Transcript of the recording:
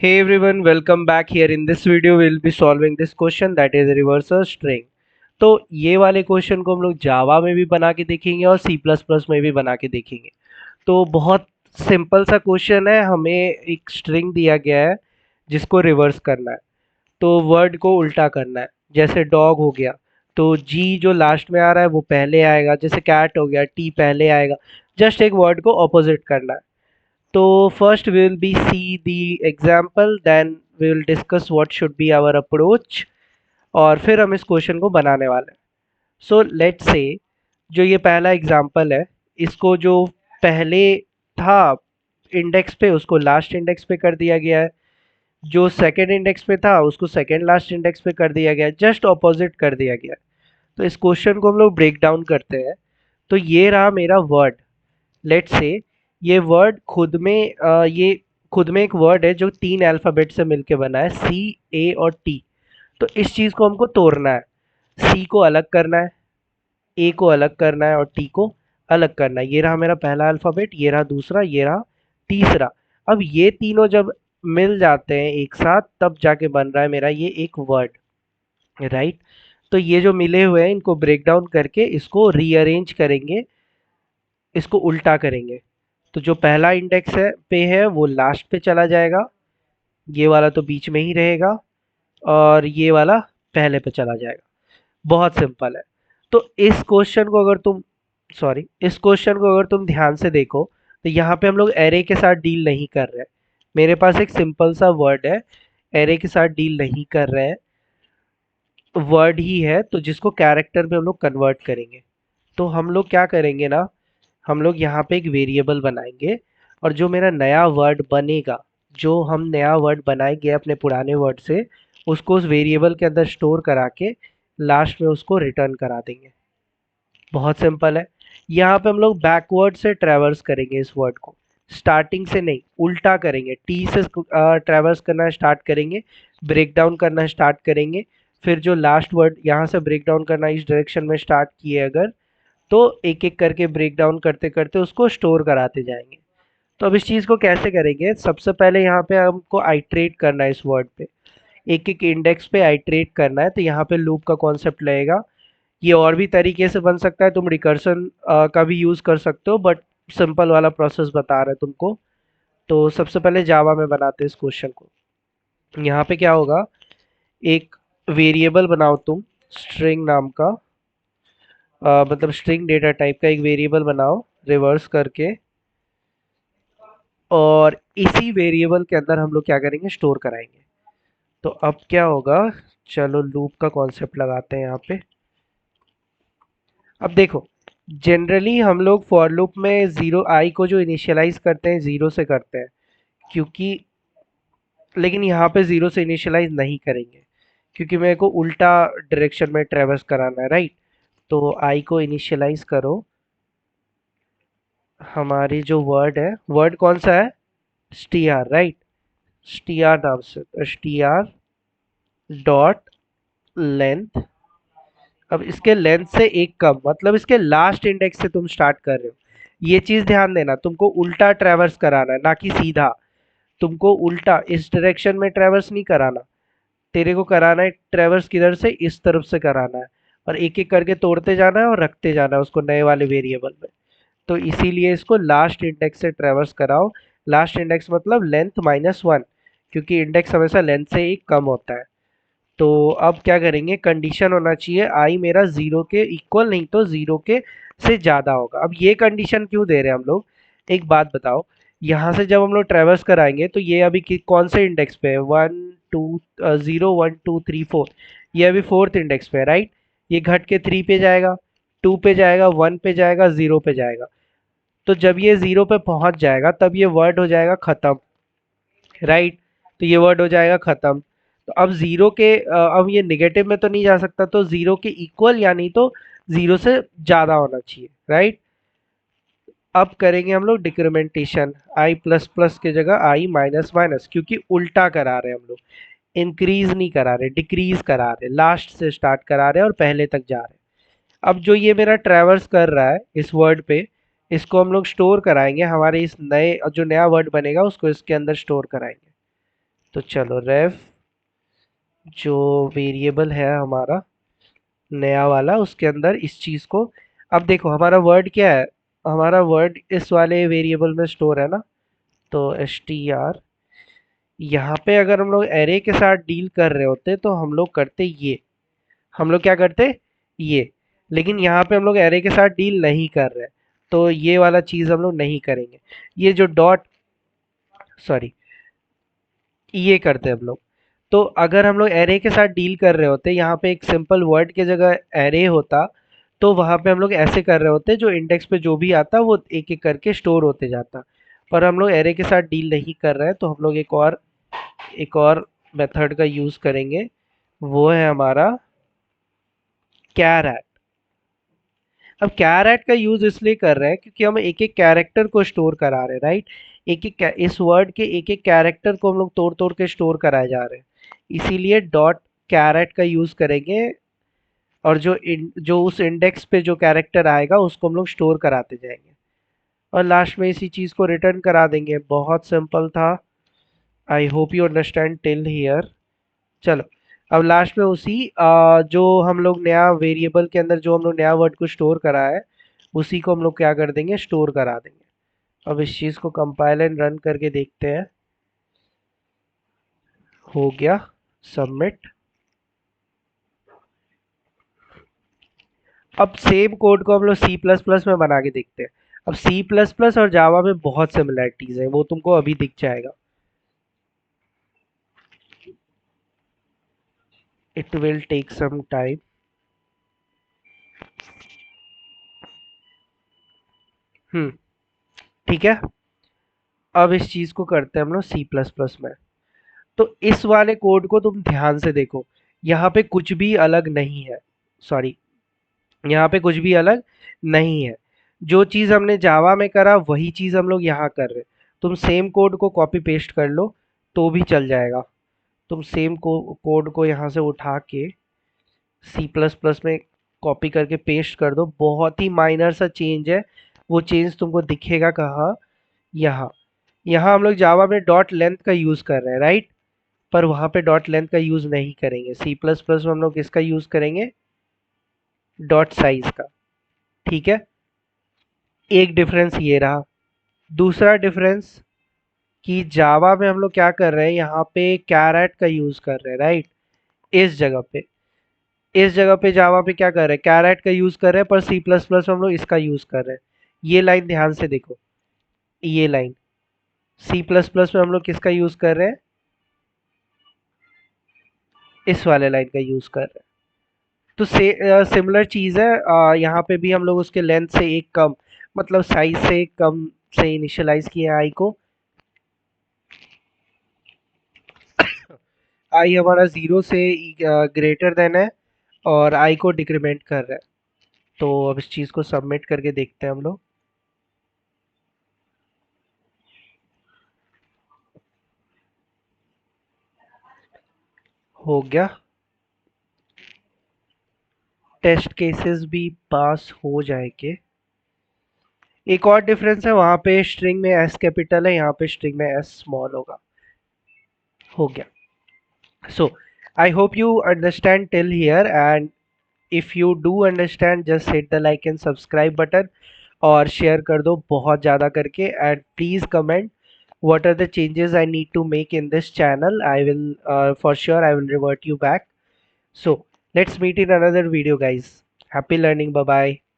Hey everyone, welcome back here. In this video, we'll be solving this question that is reverse a string. तो ये वाले question को हम लोग जावा में भी बना के देखेंगे और सी प्लस प्लस में भी बना के देखेंगे। तो बहुत सिंपल सा क्वेश्चन है, हमें एक स्ट्रिंग दिया गया है जिसको रिवर्स करना है। तो वर्ड को उल्टा करना है। जैसे डॉग हो गया तो जी जो लास्ट में आ रहा है वो पहले आएगा, जैसे कैट हो गया टी पहले आएगा। जस्ट एक वर्ड को ऑपोजिट करना है। तो first we will be see the example, then we will discuss what should be our approach और फिर हम इस क्वेश्चन को बनाने वाले हैं। सो लेट्स से जो ये पहला एग्जाम्पल है, इसको जो पहले था इंडेक्स पे उसको लास्ट इंडेक्स पे कर दिया गया है। जो सेकंड इंडेक्स पे था उसको सेकंड लास्ट इंडेक्स पे कर दिया गया है, जस्ट ऑपोजिट कर दिया गया है। तो इस क्वेश्चन को हम लोग ब्रेक डाउन करते हैं। तो ये रहा मेरा वर्ड। लेट्स से ये वर्ड ये खुद में एक वर्ड है जो तीन अल्फ़ाबेट से मिलके बना है, सी ए और टी। तो इस चीज़ को हमको तोड़ना है। सी को अलग करना है, ए को अलग करना है और टी को अलग करना है। ये रहा मेरा पहला अल्फ़ाबेट, ये रहा दूसरा, ये रहा तीसरा। अब ये तीनों जब मिल जाते हैं एक साथ तब जाके बन रहा है मेरा ये एक वर्ड, राइट। तो ये जो मिले हुए हैं इनको ब्रेक डाउन करके इसको रीअरेंज करेंगे, इसको उल्टा करेंगे। तो जो पहला इंडेक्स है वो लास्ट पे चला जाएगा, ये वाला तो बीच में ही रहेगा और ये वाला पहले पे चला जाएगा। बहुत सिंपल है। तो इस क्वेश्चन को अगर तुम ध्यान से देखो तो यहाँ पे हम लोग एरे के साथ डील नहीं कर रहे हैं। मेरे पास एक सिंपल सा वर्ड है, एरे के साथ डील नहीं कर रहे हैं, वर्ड ही है तो जिसको कैरेक्टर में हम लोग कन्वर्ट करेंगे। तो हम लोग क्या करेंगे ना, हम लोग यहाँ पे एक वेरिएबल बनाएंगे और जो मेरा नया वर्ड बनेगा, जो हम नया वर्ड बनाएंगे अपने पुराने वर्ड से, उसको उस वेरिएबल के अंदर स्टोर करा के लास्ट में उसको रिटर्न करा देंगे। बहुत सिंपल है। यहाँ पे हम लोग बैकवर्ड से ट्रैवर्स करेंगे इस वर्ड को, स्टार्टिंग से नहीं उल्टा करेंगे। टी से ट्रैवर्स करना स्टार्ट करेंगे, ब्रेक डाउन करना स्टार्ट करेंगे। फिर जो लास्ट वर्ड यहाँ से ब्रेक डाउन करना इस डायरेक्शन में स्टार्ट किए अगर, तो एक एक करके ब्रेक डाउन करते करते उसको स्टोर कराते जाएंगे। तो अब इस चीज़ को कैसे करेंगे, सबसे पहले यहाँ पे हमको आइट्रेट करना है इस वर्ड पे, एक एक इंडेक्स पे आइट्रेट करना है। तो यहाँ पे लूप का कॉन्सेप्ट लगेगा। ये और भी तरीके से बन सकता है, तुम रिकर्सन का भी यूज़ कर सकते हो, बट सिंपल वाला प्रोसेस बता रहे तुमको। तो सबसे पहले जावा में बनाते हैं इस क्वेश्चन को। यहाँ पे क्या होगा, एक वेरिएबल बनाओ तुम, स्ट्रिंग नाम का, मतलब स्ट्रिंग डेटा टाइप का एक वेरिएबल बनाओ रिवर्स करके, और इसी वेरिएबल के अंदर हम लोग क्या करेंगे, स्टोर कराएंगे। तो अब क्या होगा, चलो लूप का कॉन्सेप्ट लगाते हैं यहाँ पे। अब देखो, जनरली हम लोग फॉर लूप में जीरो आई को जो इनिशियलाइज करते हैं जीरो से करते हैं, क्योंकि लेकिन यहाँ पे जीरो से इनिशियलाइज नहीं करेंगे क्योंकि मेरे को उल्टा डायरेक्शन में ट्रेवर्स कराना है, राइट। तो आई को इनिशियलाइज करो, हमारी जो वर्ड है, वर्ड कौन सा है, स्टीआर, राइट। स्टीआर नाम से, स्टीआर डॉट लेंथ। अब इसके लेंथ से एक कम, मतलब इसके लास्ट इंडेक्स से तुम स्टार्ट कर रहे हो। ये चीज ध्यान देना, तुमको उल्टा ट्रैवर्स कराना है ना कि सीधा। तुमको उल्टा इस डायरेक्शन में ट्रैवर्स नहीं कराना, तेरे को कराना है ट्रैवर्स किधर से, इस तरफ से कराना है। और एक एक करके तोड़ते जाना है और रखते जाना है उसको नए वाले वेरिएबल में। तो इसीलिए इसको लास्ट इंडेक्स से ट्रैवर्स कराओ। लास्ट इंडेक्स मतलब लेंथ माइनस वन, क्योंकि इंडेक्स हमेशा लेंथ से ही कम होता है। तो अब क्या करेंगे, कंडीशन होना चाहिए आई मेरा जीरो के इक्वल, नहीं तो जीरो के से ज़्यादा होगा। अब ये कंडीशन क्यों दे रहे हैं हम लोग, एक बात बताओ। यहाँ से जब हम लोग ट्रेवर्स कराएंगे तो ये अभी कौन से इंडेक्स पे है, one two, zero one two three four, ये अभी फोर्थ इंडेक्स पे है, राइट। ये घट के थ्री पे जाएगा, टू पे जाएगा, वन पे जाएगा, जीरो पे जाएगा। तो जब ये जीरो पे पहुंच जाएगा तब ये वर्ड हो जाएगा खत्म, राइट। तो ये वर्ड हो जाएगा खत्म। तो अब जीरो के अब ये निगेटिव में तो नहीं जा सकता, तो जीरो के इक्वल यानी तो जीरो से ज्यादा होना चाहिए, राइट। अब करेंगे हम लोग डिक्रीमेंटेशन, आई प्लस प्लस के जगह आई माइनस माइनस, क्योंकि उल्टा करा रहे हैं हम लोग, इंक्रीज नहीं करा रहे, डिक्रीज करा रहे, लास्ट से स्टार्ट करा रहे हैं और पहले तक जा रहे हैं। अब जो ये मेरा ट्रैवर्स कर रहा है इस वर्ड पे, इसको हम लोग स्टोर कराएंगे, हमारे इस नए जो नया वर्ड बनेगा उसको इसके अंदर स्टोर कराएंगे। तो चलो रेफ जो वेरिएबल है हमारा नया वाला, उसके अंदर इस चीज को, अब देखो हमारा वर्ड क्या है, हमारा वर्ड इस वाले वेरिएबल में स्टोर है ना। तो str, यहाँ पे अगर हम लोग एरे के साथ डील कर रहे होते तो हम लोग करते ये, हम लोग क्या करते ये, लेकिन यहाँ पे हम लोग एरे के साथ डील नहीं कर रहे, तो ये वाला चीज हम लोग नहीं करेंगे। ये जो डॉट, सॉरी, ये करते हैं हम लोग। तो अगर हम लोग एरे के साथ डील कर रहे होते, यहाँ पे एक सिंपल वर्ड की जगह एरे होता, तो वहां पे हम लोग ऐसे कर रहे होते, जो इंडेक्स पे जो भी आता वो एक एक करके स्टोर होते जाता। पर हम लोग एरे के साथ डील नहीं कर रहे हैं, तो हम लोग एक और मेथड का यूज करेंगे, वो है हमारा कैर। अब कैरेट का यूज इसलिए कर रहे हैं क्योंकि हम एक एक कैरेक्टर को स्टोर करा रहे हैं, राइट। इस वर्ड के एक एक कैरेक्टर को हम लोग तोड़ तोड़ के स्टोर कराए जा रहे हैं, इसीलिए डॉट कैरेट का यूज करेंगे। और जो उस इंडेक्स पे जो कैरेक्टर आएगा उसको हम लोग स्टोर कराते जाएंगे, और लास्ट में इसी चीज को रिटर्न करा देंगे। बहुत सिंपल था। I hope you understand till here. चलो, अब लास्ट में जो हम लोग नया वेरिएबल के अंदर जो हम लोग नया वर्ड को स्टोर करा है, उसी को हम लोग क्या कर देंगे, स्टोर करा देंगे। अब इस चीज को कंपाइल एंड रन करके देखते हैं। हो गया सबमिट। अब सेम कोड को हम लोग सी प्लस प्लस में बना के देखते हैं। अब सी प्लस प्लस और जावा में बहुत सिमिलरिटीज है, वो तुमको अभी दिख जाएगा। It will take some time. Hmm, ठीक है। अब इस चीज को करते हैं हम लोग सी प्लस प्लस में। तो इस वाले कोड को तुम ध्यान से देखो, यहाँ पे कुछ भी अलग नहीं है, सॉरी, यहाँ पे कुछ भी अलग नहीं है। जो चीज हमने जावा में करा वही चीज हम लोग यहाँ कर रहे। तुम सेम कोड को कॉपी पेस्ट कर लो तो भी चल जाएगा। तुम सेम कोड को यहाँ से उठा के सी प्लस प्लस में कॉपी करके पेस्ट कर दो, बहुत ही माइनर सा चेंज है। वो चेंज तुमको दिखेगा कहाँ, यहाँ। यहाँ हम लोग जावा में डॉट लेंथ का यूज कर रहे हैं, राइट। पर वहां पे डॉट लेंथ का यूज नहीं करेंगे, सी प्लस प्लस में हम लोग किसका यूज करेंगे, डॉट साइज का। ठीक है, एक डिफरेंस ये रहा। दूसरा डिफरेंस कि जावा में हम लोग क्या कर रहे हैं, यहाँ पे कैरेट का यूज कर रहे हैं, राइट। इस जगह पे, इस जगह पे जावा पे क्या कर रहे हैं, कैरेट का यूज कर रहे हैं, पर सी प्लस प्लस में हम लोग इसका यूज कर रहे हैं। ये लाइन ध्यान से देखो, ये लाइन सी प्लस प्लस में हम लोग किसका यूज कर रहे हैं, इस वाले लाइन का यूज कर रहे हैं। तो सिमिलर चीज है, यहाँ पे भी हम लोग उसके लेंथ से एक कम, मतलब साइज से एक कम से इनिशियलाइज किया आई को। आई हमारा जीरो से ग्रेटर देन है, और आई को डिक्रीमेंट कर रहा है। तो अब इस चीज को सबमिट करके देखते हैं हम लोग। हो गया, टेस्ट केसेस भी पास हो जाएंगे। एक और डिफरेंस है, वहां पे स्ट्रिंग में एस कैपिटल है, यहाँ पे स्ट्रिंग में एस स्मॉल होगा। हो गया। So I hope you understand till here, and if you do understand, just hit the like and subscribe button, और शेयर कर दो बहुत ज़्यादा करके, and please comment what are the changes I need to make in this channel. I will for sure I will revert you back. So let's meet in another video, guys. Happy learning. Bye bye.